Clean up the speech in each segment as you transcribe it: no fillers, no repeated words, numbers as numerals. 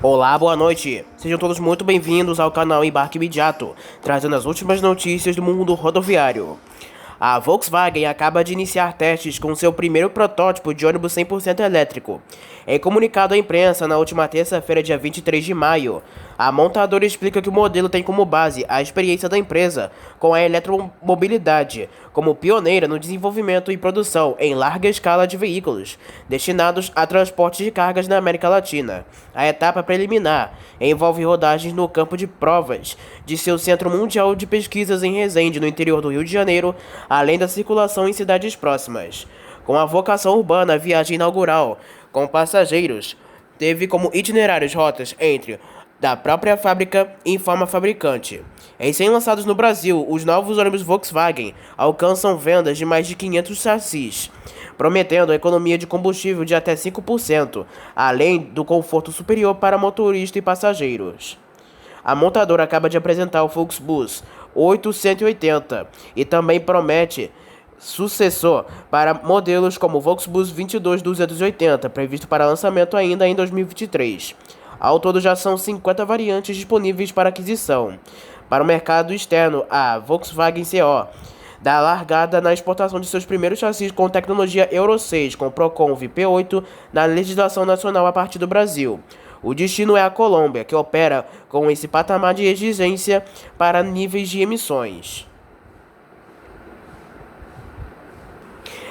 Olá, boa noite. Sejam todos muito bem-vindos ao canal Embarque Imediato, trazendo as últimas notícias do mundo rodoviário. A Volkswagen acaba de iniciar testes com seu primeiro protótipo de ônibus 100% elétrico. Em comunicado à imprensa na última terça-feira, dia 23 de maio, a montadora explica que o modelo tem como base a experiência da empresa com a eletromobilidade, como pioneira no desenvolvimento e produção em larga escala de veículos destinados a transporte de cargas na América Latina. A etapa preliminar envolve rodagens no campo de provas de seu Centro Mundial de Pesquisas em Resende, no interior do Rio de Janeiro, além da circulação em cidades próximas. Com a vocação urbana, a viagem inaugural com passageiros teve como itinerários rotas entre da própria fábrica em forma fabricante. Em recém-lançados no Brasil, os novos ônibus Volkswagen alcançam vendas de mais de 500 chassis, prometendo a economia de combustível de até 5%, além do conforto superior para motorista e passageiros. A montadora acaba de apresentar o Volksbus 880 e também promete sucessor para modelos como o Volksbus 22280, previsto para lançamento ainda em 2023. Ao todo já são 50 variantes disponíveis para aquisição. Para o mercado externo, a Volkswagen CO dá largada na exportação de seus primeiros chassis com tecnologia Euro 6, com Proconv P8 na legislação nacional a partir do Brasil. O destino é a Colômbia, que opera com esse patamar de exigência para níveis de emissões.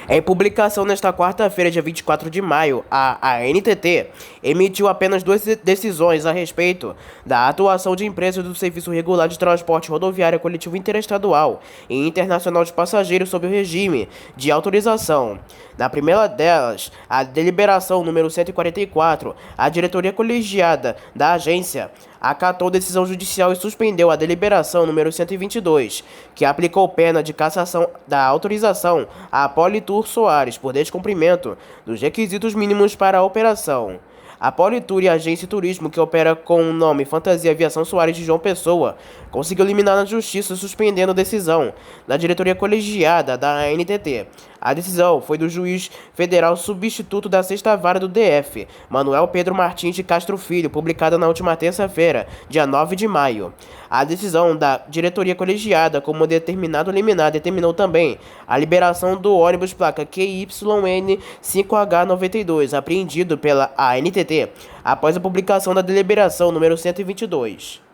Em publicação nesta quarta-feira, dia 24 de maio, a ANTT emitiu apenas duas decisões a respeito da atuação de empresas do Serviço Regular de Transporte Rodoviário Coletivo Interestadual e Internacional de Passageiros sob o regime de autorização. Na primeira delas, a deliberação número 144, a diretoria colegiada da agência acatou decisão judicial e suspendeu a deliberação número 122, que aplicou pena de cassação da autorização a Politur Soares por descumprimento dos requisitos mínimos para a operação. A Politur e a agência de turismo, que opera com o nome Fantasia Aviação Soares de João Pessoa, conseguiu eliminar na justiça suspendendo a decisão da diretoria colegiada da ANTT. A decisão foi do juiz federal substituto da Sexta Vara do DF, Manuel Pedro Martins de Castro Filho, publicada na última terça-feira, dia 9 de maio. A decisão da diretoria colegiada, como determinado liminar, determinou também a liberação do ônibus placa QYN 5H92, apreendido pela ANTT, após a publicação da deliberação número 122.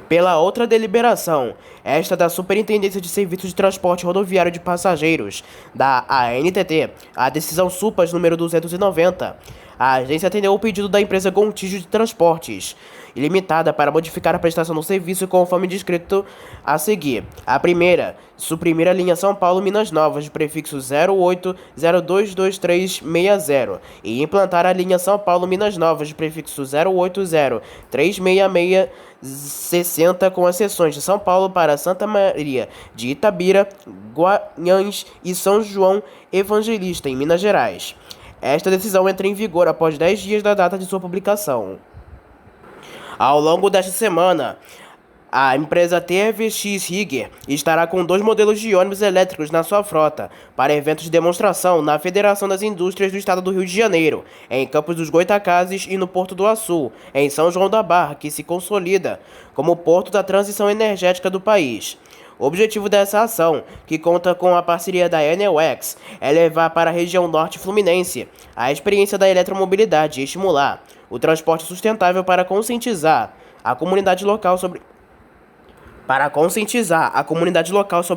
Pela outra deliberação, esta da Superintendência de Serviços de Transporte Rodoviário de Passageiros, da ANTT, a decisão SUPAS número 290, a agência atendeu o pedido da empresa Gontijo de Transportes Limitada para modificar a prestação do serviço conforme descrito a seguir. A primeira, suprimir a linha São Paulo-Minas Novas de prefixo 08022360 e implantar a linha São Paulo-Minas Novas de prefixo 08036660 com as seções de São Paulo para Santa Maria de Itabira, Guanhães e São João Evangelista, em Minas Gerais. Esta decisão entra em vigor após 10 dias da data de sua publicação. Ao longo desta semana, a empresa TVX Rigger estará com 2 modelos de ônibus elétricos na sua frota para eventos de demonstração na Federação das Indústrias do Estado do Rio de Janeiro, em Campos dos Goytacazes e no Porto do Açu, em São João da Barra, que se consolida como porto da transição energética do país. O objetivo dessa ação, que conta com a parceria da Enel X, é levar para a região norte fluminense a experiência da eletromobilidade e estimular o transporte sustentável para conscientizar a comunidade local sobre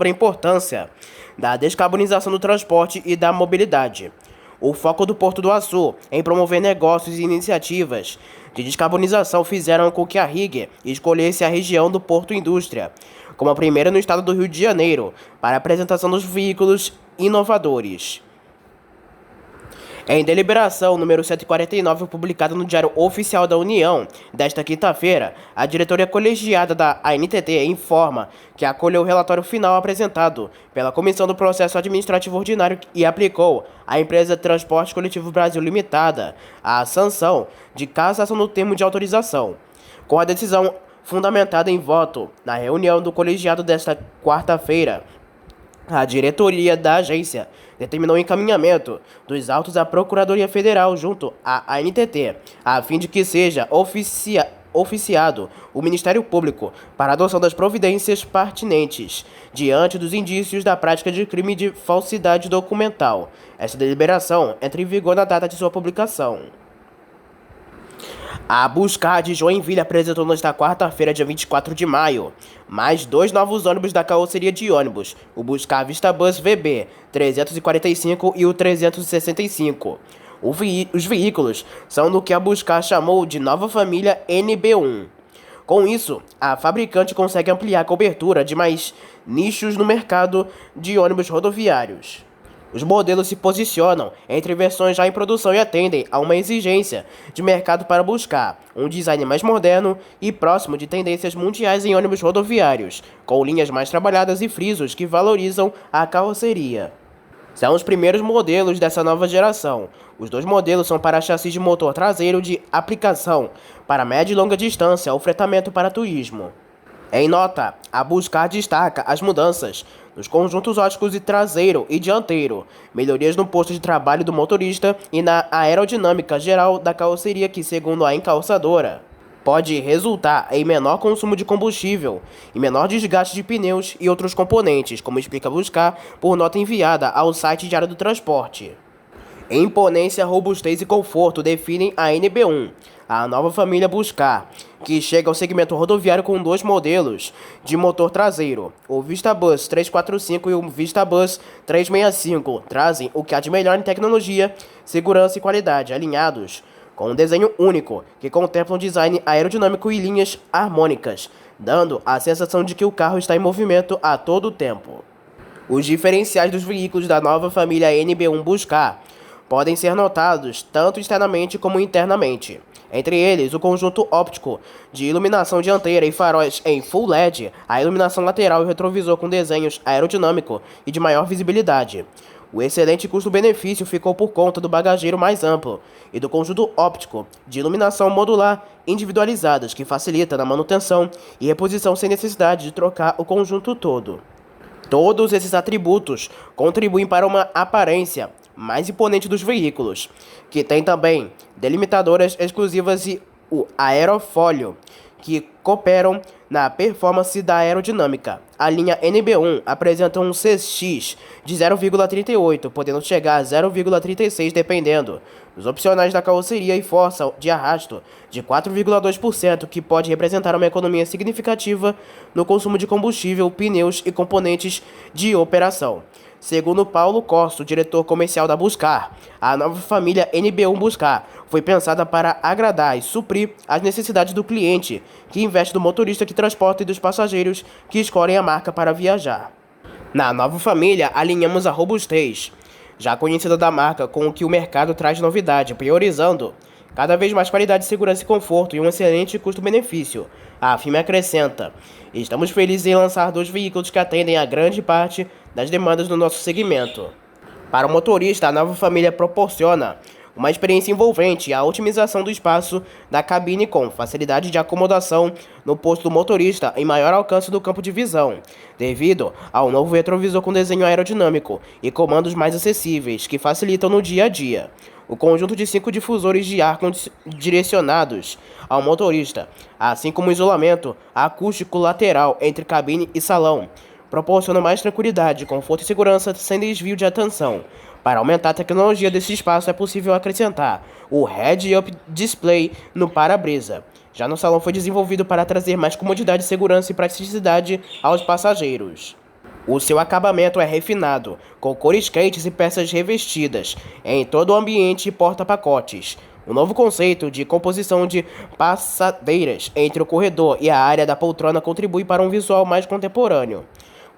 a importância da descarbonização do transporte e da mobilidade. O foco do Porto do Açu em promover negócios e iniciativas de descarbonização fizeram com que a Rigger escolhesse a região do Porto Indústria como a primeira no estado do Rio de Janeiro para a apresentação dos veículos inovadores. Em deliberação número 149, publicada no Diário Oficial da União, desta quinta-feira, a diretoria colegiada da ANTT informa que acolheu o relatório final apresentado pela Comissão do Processo Administrativo Ordinário e aplicou à empresa Transporte Coletivo Brasil Limitada a sanção de cassação no termo de autorização. Com a decisão fundamentada em voto na reunião do colegiado desta quarta-feira, A diretoria da agência determinou o encaminhamento dos autos à Procuradoria Federal junto à ANTT, a fim de que seja oficiado o Ministério Público para a adoção das providências pertinentes diante dos indícios da prática de crime de falsidade documental. Esta deliberação entra em vigor na data de sua publicação. A Buscar de Joinville apresentou nesta quarta-feira, dia 24 de maio, mais 2 novos ônibus da carroceria de ônibus, o Buscar VistaBus VB 345 e o 365. Os veículos são do que a Buscar chamou de nova família NB1. Com isso, a fabricante consegue ampliar a cobertura de mais nichos no mercado de ônibus rodoviários. Os modelos se posicionam entre versões já em produção e atendem a uma exigência de mercado para buscar um design mais moderno e próximo de tendências mundiais em ônibus rodoviários, com linhas mais trabalhadas e frisos que valorizam a carroceria. São os primeiros modelos dessa nova geração. Os 2 modelos são para chassis de motor traseiro de aplicação para média e longa distância ou fretamento para turismo. Em nota, a Buscar destaca as mudanças nos conjuntos óticos de traseiro e dianteiro, melhorias no posto de trabalho do motorista e na aerodinâmica geral da carroceria que, segundo a encalçadora, pode resultar em menor consumo de combustível e menor desgaste de pneus e outros componentes, como explica Buscar por nota enviada ao site Diário do Transporte. Imponência, robustez e conforto definem a NB1, a nova família Buscar, que chega ao segmento rodoviário com 2 modelos de motor traseiro. O VistaBus 345 e o VistaBus 365 trazem o que há de melhor em tecnologia, segurança e qualidade, alinhados com um desenho único, que contempla um design aerodinâmico e linhas harmônicas, dando a sensação de que o carro está em movimento a todo o tempo. Os diferenciais dos veículos da nova família NB1 Buscar podem ser notados tanto externamente como internamente. Entre eles, o conjunto óptico de iluminação dianteira e faróis em Full LED, a iluminação lateral e o retrovisor com desenhos aerodinâmico e de maior visibilidade. O excelente custo-benefício ficou por conta do bagageiro mais amplo e do conjunto óptico de iluminação modular individualizadas, que facilita na manutenção e reposição sem necessidade de trocar o conjunto todo. Todos esses atributos contribuem para uma aparência mais imponente dos veículos, que tem também delimitadoras exclusivas e o aerofólio, que cooperam na performance da aerodinâmica. A linha NB1 apresenta um CX de 0,38, podendo chegar a 0,36 dependendo dos opcionais da carroceria e força de arrasto de 4,2%, que pode representar uma economia significativa no consumo de combustível, pneus e componentes de operação. Segundo Paulo Costa, diretor comercial da Buscar, a nova família NB1 Buscar foi pensada para agradar e suprir as necessidades do cliente que investe no motorista que transporta e dos passageiros que escolhem a marca para viajar. Na nova família, alinhamos a robustez, já conhecida da marca, com o que o mercado traz de novidade, priorizando cada vez mais qualidade, segurança e conforto e um excelente custo-benefício. A firma acrescenta: estamos felizes em lançar 2 veículos que atendem a grande parte das demandas do nosso segmento. Para o motorista, a nova família proporciona uma experiência envolvente e a otimização do espaço da cabine com facilidade de acomodação no posto do motorista e maior alcance do campo de visão, devido ao novo retrovisor com desenho aerodinâmico e comandos mais acessíveis que facilitam no dia a dia. O conjunto de 5 difusores de ar direcionados ao motorista, assim como o isolamento acústico lateral entre cabine e salão, proporciona mais tranquilidade, conforto e segurança sem desvio de atenção. Para aumentar a tecnologia desse espaço, é possível acrescentar o Head-Up Display no para-brisa. Já no salão foi desenvolvido para trazer mais comodidade, segurança e praticidade aos passageiros. O seu acabamento é refinado, com cores quentes e peças revestidas em todo o ambiente e porta-pacotes. O novo conceito de composição de passadeiras entre o corredor e a área da poltrona contribui para um visual mais contemporâneo.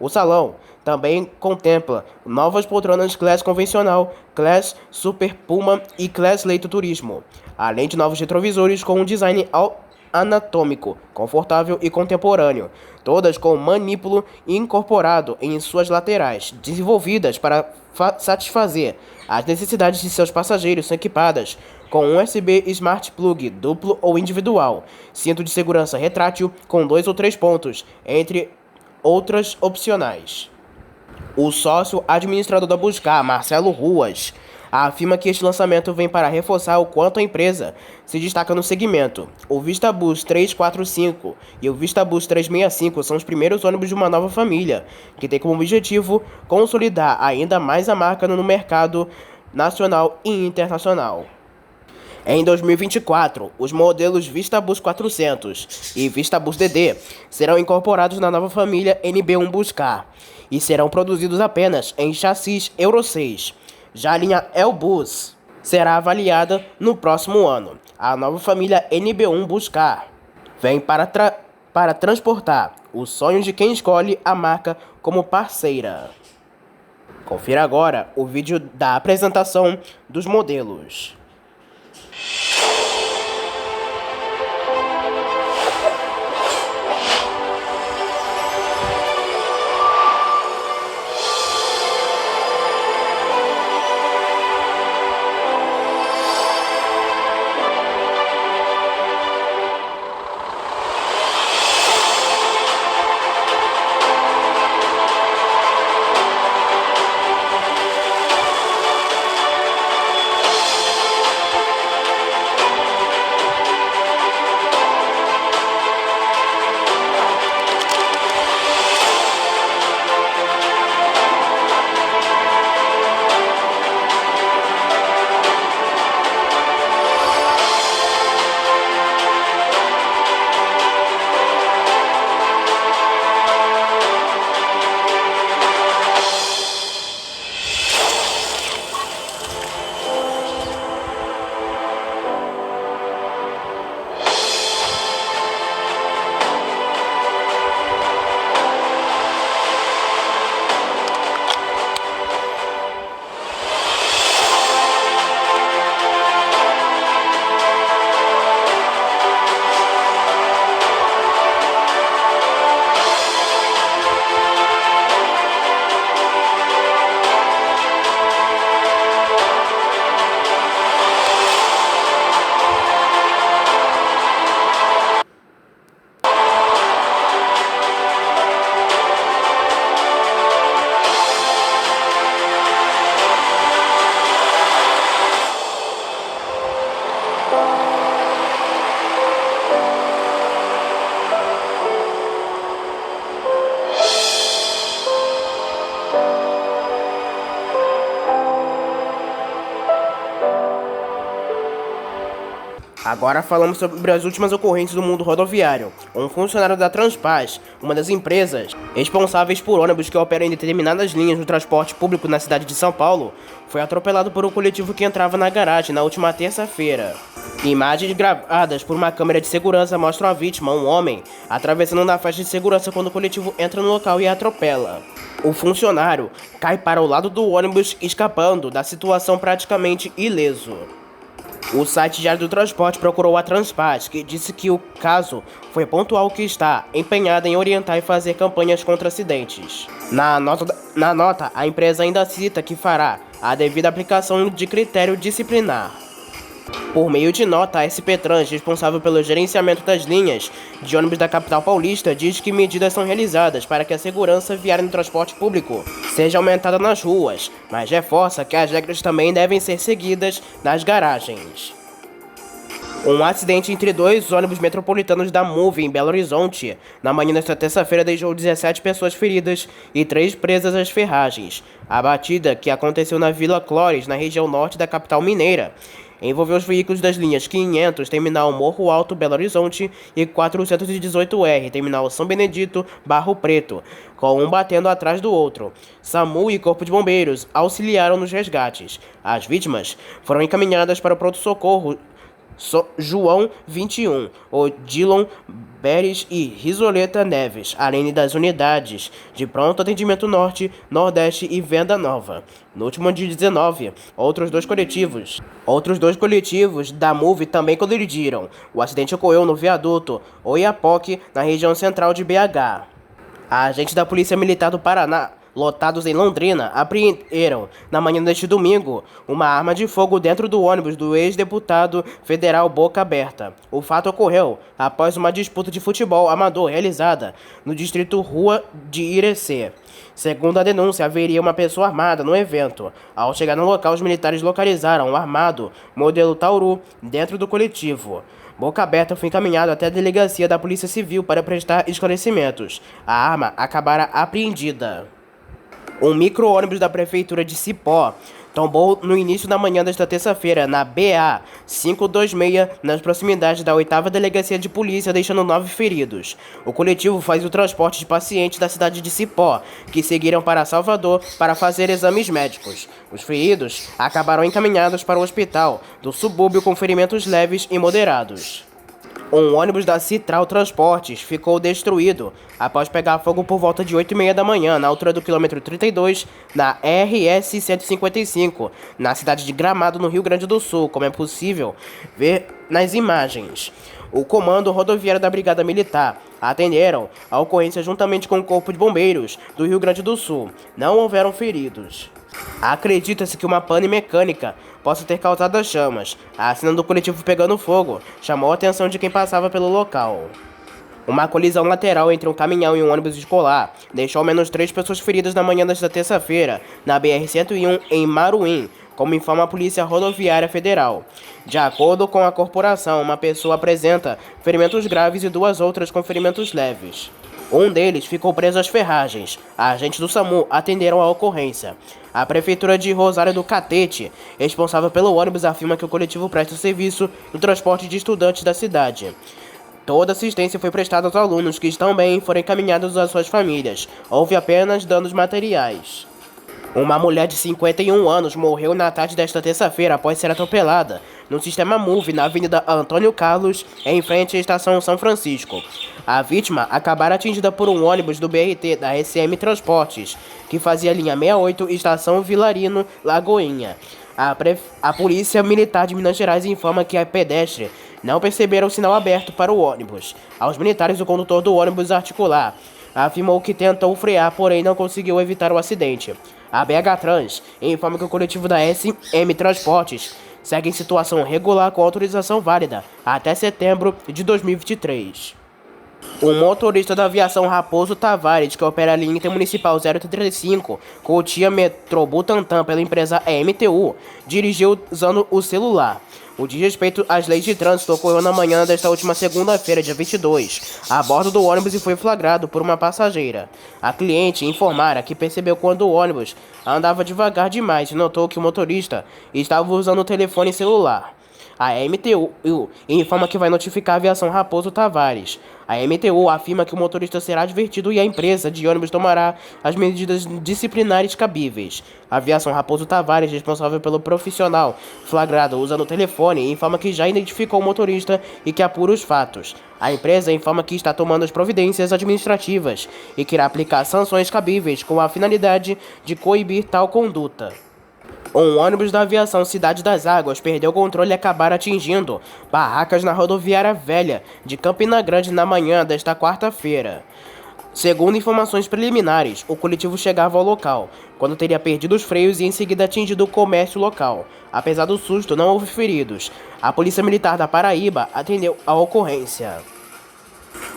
O salão também contempla novas poltronas Class Convencional, Class Super Puma e Class Leito Turismo, além de novos retrovisores com um design anatômico, confortável e contemporâneo, todas com manípulo incorporado em suas laterais, desenvolvidas para satisfazer as necessidades de seus passageiros, são equipadas com um USB Smart Plug duplo ou individual, cinto de segurança retrátil com 2 ou 3 pontos, entre outras opcionais. O sócio administrador da Buscar, Marcelo Ruas, afirma que este lançamento vem para reforçar o quanto a empresa se destaca no segmento. O VistaBus 345 e o VistaBus 365 são os primeiros ônibus de uma nova família, que tem como objetivo consolidar ainda mais a marca no mercado nacional e internacional. Em 2024, os modelos VistaBus 400 e VistaBus DD serão incorporados na nova família NB1 Buscar e serão produzidos apenas em chassis Euro 6. Já a linha L-Bus será avaliada no próximo ano. A nova família NB1 Buscar vem para transportar os sonhos de quem escolhe a marca como parceira. Confira agora o vídeo da apresentação dos modelos. Agora falamos sobre as últimas ocorrências do mundo rodoviário. Um funcionário da Transpaz, uma das empresas responsáveis por ônibus que operam em determinadas linhas do transporte público na cidade de São Paulo, foi atropelado por um coletivo que entrava na garagem na última terça-feira. Imagens gravadas por uma câmera de segurança mostram a vítima, um homem, atravessando na faixa de segurança quando o coletivo entra no local e a atropela. O funcionário cai para o lado do ônibus, escapando da situação praticamente ileso. O site Diário do Transporte procurou a Transpaz, que disse que o caso foi pontual que está empenhada em orientar e fazer campanhas contra acidentes. Na nota, a empresa ainda cita que fará a devida aplicação de critério disciplinar. Por meio de nota, a SP Trans, responsável pelo gerenciamento das linhas de ônibus da capital paulista, diz que medidas são realizadas para que a segurança viária no transporte público seja aumentada nas ruas, mas reforça que as regras também devem ser seguidas nas garagens. Um acidente entre dois ônibus metropolitanos da Move em Belo Horizonte na manhã desta terça-feira deixou 17 pessoas feridas e 3 presas às ferragens. A batida, que aconteceu na Vila Clores, na região norte da capital mineira, envolveu os veículos das linhas 500, terminal Morro Alto, Belo Horizonte, e 418R, terminal São Benedito, Barro Preto, com um batendo atrás do outro. SAMU e Corpo de Bombeiros auxiliaram nos resgates. As vítimas foram encaminhadas para o pronto-socorro João 21, Odilon Beres e Risoleta Neves, além das unidades de pronto atendimento Norte, Nordeste e Venda Nova. No último dia 19, outros dois coletivos da Move também colidiram. O acidente ocorreu no viaduto Oiapoque, na região central de BH. A agente da Polícia Militar do Paraná lotados em Londrina, apreenderam, na manhã deste domingo, uma arma de fogo dentro do ônibus do ex-deputado federal Boca Aberta. O fato ocorreu após uma disputa de futebol amador realizada no distrito Rua de Irecê. Segundo a denúncia, haveria uma pessoa armada no evento. Ao chegar no local, os militares localizaram um armado modelo Tauru dentro do coletivo. Boca Aberta foi encaminhado até a delegacia da Polícia Civil para prestar esclarecimentos. A arma acabara apreendida. Um micro-ônibus da Prefeitura de Cipó tombou no início da manhã desta terça-feira na BA 526, nas proximidades da 8ª Delegacia de Polícia, deixando 9 feridos. O coletivo faz o transporte de pacientes da cidade de Cipó, que seguiram para Salvador para fazer exames médicos. Os feridos acabaram encaminhados para o hospital do subúrbio com ferimentos leves e moderados. Um ônibus da Citral Transportes ficou destruído após pegar fogo por volta de 8h30 da manhã, na altura do quilômetro 32, na RS 155, na cidade de Gramado, no Rio Grande do Sul, como é possível ver nas imagens. O Comando Rodoviário da Brigada Militar atenderam a ocorrência juntamente com o Corpo de Bombeiros do Rio Grande do Sul. Não houveram feridos. Acredita-se que uma pane mecânica possa ter causado as chamas. A cena do coletivo pegando fogo chamou a atenção de quem passava pelo local. Uma colisão lateral entre um caminhão e um ônibus escolar deixou ao menos 3 pessoas feridas na manhã desta terça-feira, na BR-101, em Maruim, como informa a Polícia Rodoviária Federal. De acordo com a corporação, uma pessoa apresenta ferimentos graves e 2 outras com ferimentos leves. Um deles ficou preso às ferragens. Agentes do SAMU atenderam a ocorrência. A Prefeitura de Rosário do Catete, responsável pelo ônibus, afirma que o coletivo presta serviço no transporte de estudantes da cidade. Toda assistência foi prestada aos alunos, que estão bem e foram encaminhados às suas famílias. Houve apenas danos materiais. Uma mulher de 51 anos morreu na tarde desta terça-feira após ser atropelada no sistema MOVE na Avenida Antônio Carlos, em frente à Estação São Francisco. A vítima acabara atingida por um ônibus do BRT da SM Transportes, que fazia a linha 68, Estação Vilarino, Lagoinha. A Polícia Militar de Minas Gerais informa que a pedestre não perceberam o sinal aberto para o ônibus. Aos militares, o condutor do ônibus articular afirmou que tentou frear, porém não conseguiu evitar o acidente. A BH Trans informa que o coletivo da SM Transportes segue em situação regular com autorização válida até setembro de 2023. O motorista da aviação Raposo Tavares, que opera a linha intermunicipal 035, Cotia Metrobutantã pela empresa MTU, dirigiu usando o celular. O desrespeito às leis de trânsito ocorreu na manhã desta última segunda-feira, dia 22, a bordo do ônibus, e foi flagrado por uma passageira. A cliente informara que percebeu quando o ônibus andava devagar demais e notou que o motorista estava usando o telefone celular. A MTU informa que vai notificar a aviação Raposo Tavares. A MTU afirma que o motorista será advertido e a empresa de ônibus tomará as medidas disciplinares cabíveis. A aviação Raposo Tavares, responsável pelo profissional flagrado usando o telefone, informa que já identificou o motorista e que apura os fatos. A empresa informa que está tomando as providências administrativas e que irá aplicar sanções cabíveis com a finalidade de coibir tal conduta. Um ônibus da aviação Cidade das Águas perdeu o controle e acabaram atingindo barracas na rodoviária velha de Campina Grande na manhã desta quarta-feira. Segundo informações preliminares, o coletivo chegava ao local quando teria perdido os freios e em seguida atingido o comércio local. Apesar do susto, não houve feridos. A Polícia Militar da Paraíba atendeu a ocorrência.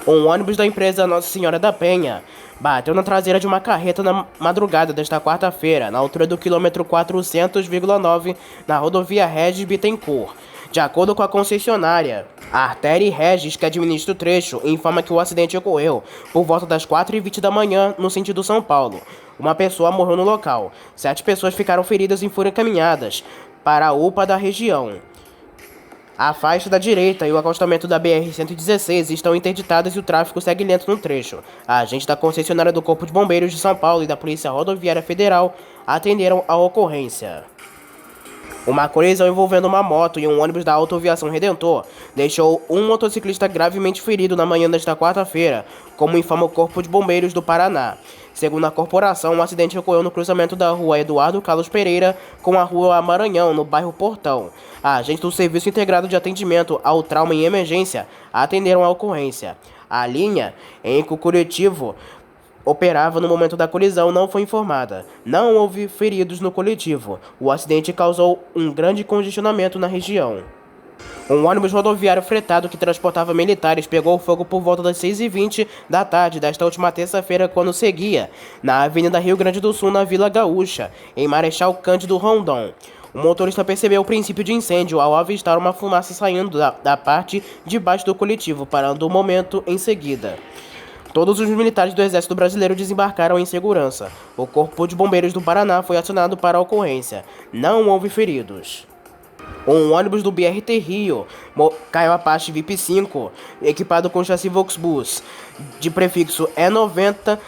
Um ônibus da empresa Nossa Senhora da Penha bateu na traseira de uma carreta na madrugada desta quarta-feira, na altura do quilômetro 400,9, na rodovia Regis Bittencourt. De acordo com a concessionária, a Artéria Regis, que administra o trecho, informa que o acidente ocorreu por volta das 4h20 da manhã, no sentido São Paulo. Uma pessoa morreu no local. 7 pessoas ficaram feridas e foram encaminhadas para a UPA da região. A faixa da direita e o acostamento da BR-116 estão interditadas e o tráfego segue lento no trecho. Agentes da concessionária do Corpo de Bombeiros de São Paulo e da Polícia Rodoviária Federal atenderam a ocorrência. Uma colisão envolvendo uma moto e um ônibus da Autoaviação Redentor deixou um motociclista gravemente ferido na manhã desta quarta-feira, como informa o Corpo de Bombeiros do Paraná. Segundo a corporação, o acidente ocorreu no cruzamento da rua Eduardo Carlos Pereira com a rua Maranhão, no bairro Portão. Agentes do Serviço Integrado de Atendimento ao Trauma e Emergência atenderam a ocorrência. A linha em que o coletivo operava no momento da colisão não foi informada. Não houve feridos no coletivo. O acidente causou um grande congestionamento na região. Um ônibus rodoviário fretado que transportava militares pegou fogo por volta das 6h20 da tarde desta última terça-feira quando seguia na Avenida Rio Grande do Sul, na Vila Gaúcha, em Marechal Cândido Rondon. O motorista percebeu o princípio de incêndio ao avistar uma fumaça saindo da parte de baixo do coletivo, parando o momento em seguida. Todos os militares do Exército Brasileiro desembarcaram em segurança. O Corpo de Bombeiros do Paraná foi acionado para a ocorrência. Não houve feridos. Um ônibus do BRT Rio caiu a parte VIP 5, equipado com chassi Volksbus, de prefixo E90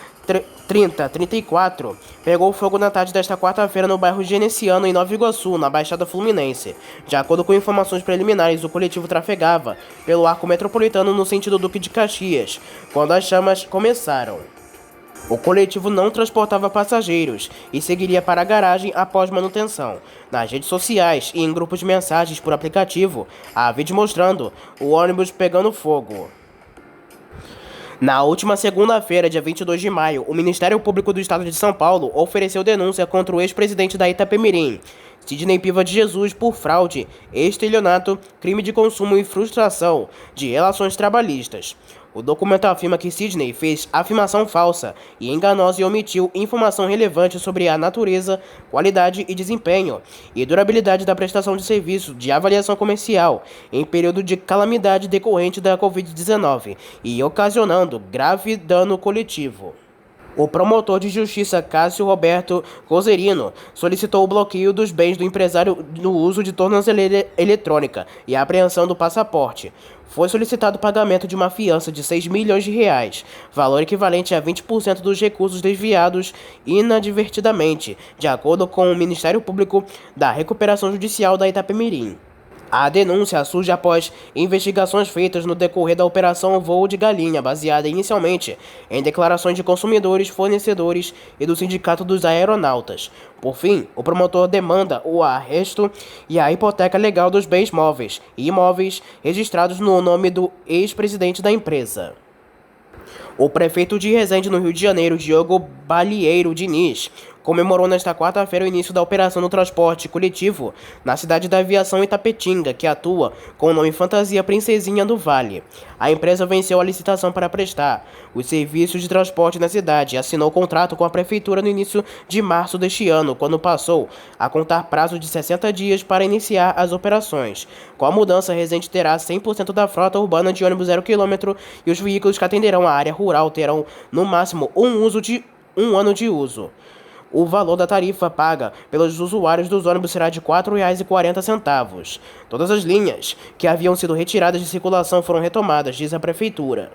3034, pegou fogo na tarde desta quarta-feira no bairro Genesiano, em Nova Iguaçu, na Baixada Fluminense. De acordo com informações preliminares, o coletivo trafegava pelo arco metropolitano no sentido Duque de Caxias, quando as chamas começaram. O coletivo não transportava passageiros e seguiria para a garagem após manutenção. Nas redes sociais e em grupos de mensagens por aplicativo, há vídeo mostrando o ônibus pegando fogo. Na última segunda-feira, dia 22 de maio, o Ministério Público do Estado de São Paulo ofereceu denúncia contra o ex-presidente da Itapemirim, Sidney Piva de Jesus, por fraude, estelionato, crime de consumo e frustração de relações trabalhistas. O documento afirma que Sidney fez afirmação falsa e enganosa e omitiu informação relevante sobre a natureza, qualidade e desempenho e durabilidade da prestação de serviço de avaliação comercial em período de calamidade decorrente da Covid-19 e ocasionando grave dano coletivo. O promotor de justiça Cássio Roberto Cozerino solicitou o bloqueio dos bens do empresário no uso de tornozeleira eletrônica e a apreensão do passaporte. Foi solicitado o pagamento de uma fiança de R$6 milhões, valor equivalente a 20% dos recursos desviados inadvertidamente, de acordo com o Ministério Público da Recuperação Judicial da Itapemirim. A denúncia surge após investigações feitas no decorrer da Operação Voo de Galinha, baseada inicialmente em declarações de consumidores, fornecedores e do Sindicato dos Aeronautas. Por fim, o promotor demanda o arresto e a hipoteca legal dos bens móveis e imóveis registrados no nome do ex-presidente da empresa. O prefeito de Resende, no Rio de Janeiro, Diogo Balieiro Diniz, comemorou nesta quarta-feira o início da operação do transporte coletivo na cidade da aviação Itapetinga, que atua com o nome Fantasia Princesinha do Vale. A empresa venceu a licitação para prestar os serviços de transporte na cidade e assinou contrato com a prefeitura no início de março deste ano, quando passou a contar prazo de 60 dias para iniciar as operações. Com a mudança, Resende terá 100% da frota urbana de ônibus 0 km e os veículos que atenderão a área rural terão, no máximo, um ano de uso. O valor da tarifa paga pelos usuários dos ônibus será de R$ 4,40. Todas as linhas que haviam sido retiradas de circulação foram retomadas, diz a prefeitura.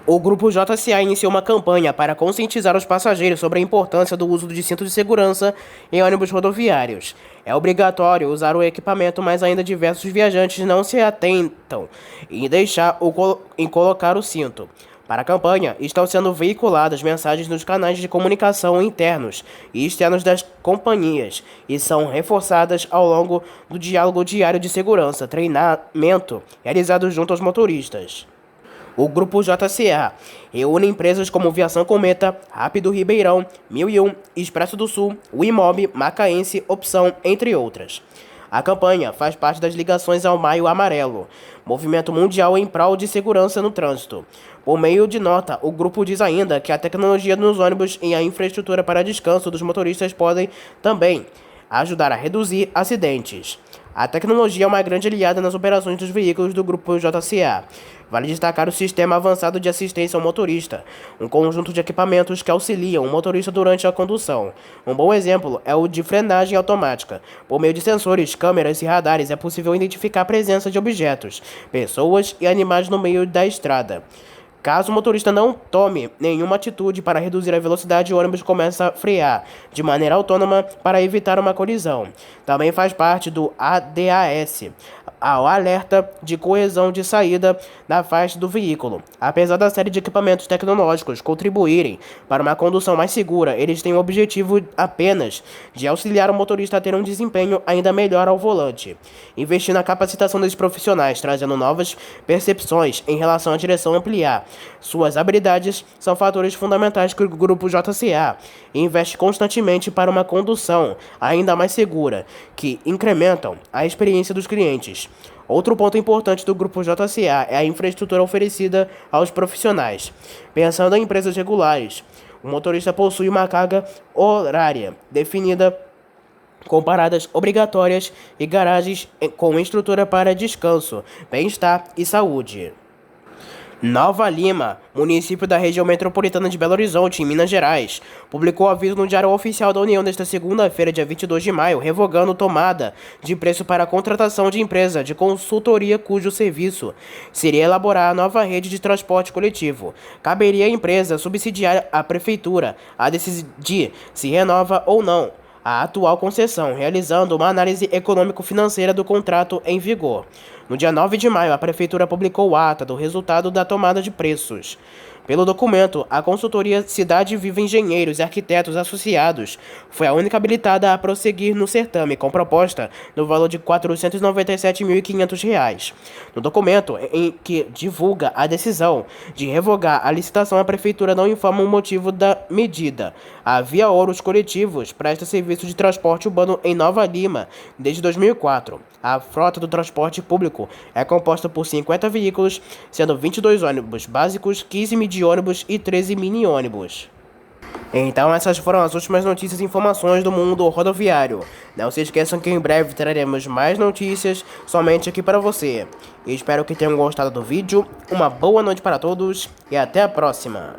O Grupo JCA iniciou uma campanha para conscientizar os passageiros sobre a importância do uso de cinto de segurança em ônibus rodoviários. É obrigatório usar o equipamento, mas ainda diversos viajantes não se atentam em colocar o cinto. Para a campanha, estão sendo veiculadas mensagens nos canais de comunicação internos e externos das companhias e são reforçadas ao longo do diálogo diário de segurança, treinamento realizado junto aos motoristas. O Grupo JCA reúne empresas como Viação Cometa, Rápido Ribeirão, 1001, Expresso do Sul, Wimob, Macaense, Opção, entre outras. A campanha faz parte das ligações ao Maio Amarelo, movimento mundial em prol de segurança no trânsito. Por meio de nota, o grupo diz ainda que a tecnologia nos ônibus e a infraestrutura para descanso dos motoristas podem também ajudar a reduzir acidentes. A tecnologia é uma grande aliada nas operações dos veículos do Grupo JCA. Vale destacar o Sistema Avançado de Assistência ao Motorista, um conjunto de equipamentos que auxiliam o motorista durante a condução. Um bom exemplo é o de frenagem automática. Por meio de sensores, câmeras e radares é possível identificar a presença de objetos, pessoas e animais no meio da estrada. Caso o motorista não tome nenhuma atitude para reduzir a velocidade, o ônibus começa a frear de maneira autônoma para evitar uma colisão. Também faz parte do ADAS, ao alerta de correção de saída da faixa do veículo. Apesar da série de equipamentos tecnológicos contribuírem para uma condução mais segura, eles têm o objetivo apenas de auxiliar o motorista a ter um desempenho ainda melhor ao volante. Investir na capacitação dos profissionais, trazendo novas percepções em relação à direção, ampliar suas habilidades, são fatores fundamentais que o Grupo JCA investe constantemente para uma condução ainda mais segura, que incrementam a experiência dos clientes. Outro ponto importante do Grupo JCA é a infraestrutura oferecida aos profissionais. Pensando em empresas regulares, o motorista possui uma carga horária definida, com paradas obrigatórias e garagens com estrutura para descanso, bem-estar e saúde. Nova Lima, município da região metropolitana de Belo Horizonte, em Minas Gerais, publicou aviso no Diário Oficial da União nesta segunda-feira, dia 22 de maio, revogando tomada de preço para a contratação de empresa de consultoria cujo serviço seria elaborar a nova rede de transporte coletivo. Caberia à empresa subsidiar a prefeitura a decidir se renova ou não a atual concessão, realizando uma análise econômico-financeira do contrato em vigor. No dia 9 de maio, a Prefeitura publicou a ata do resultado da tomada de preços. Pelo documento, a consultoria Cidade Viva Engenheiros e Arquitetos Associados foi a única habilitada a prosseguir no certame, com proposta no valor de R$ 497.500. No documento, em que divulga a decisão de revogar a licitação, a Prefeitura não informa o motivo da medida. A Via Ouros Coletivos presta serviço de transporte urbano em Nova Lima desde 2004. A frota do transporte público é composta por 50 veículos, sendo 22 ônibus básicos, 15 midi-ônibus e 13 mini-ônibus. Então essas foram as últimas notícias e informações do mundo rodoviário. Não se esqueçam que em breve traremos mais notícias somente aqui para você. Espero que tenham gostado do vídeo, uma boa noite para todos e até a próxima.